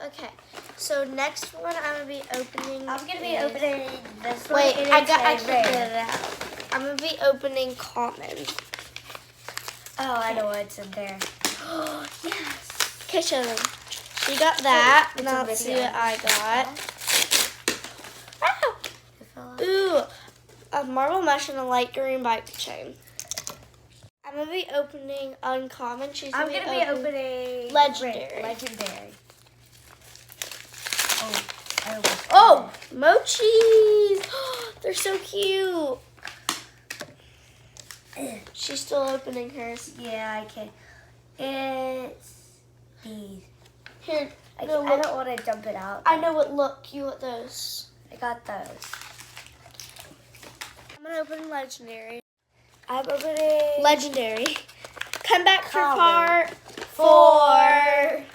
Okay, so next one I'm gonna be opening. I'm gonna be opening this one. Wait, I rare. figured it out. I'm gonna be opening common. Oh, I know what's in there. Oh, yes. Okay, show them. She got that. It's Now a let's see video. what I got. Ooh, a marble mesh and a light green bike chain. I'm gonna be opening uncommon. I'm gonna be opening legendary. Legendary. Oh, mochis! They're so cute. She's still opening hers. Yeah, I can. It's these. Here, I don't want to dump it out. I know what look. You want those? I got those. I'm gonna open legendary. I'm opening Legendary. Come back for Common. part 4.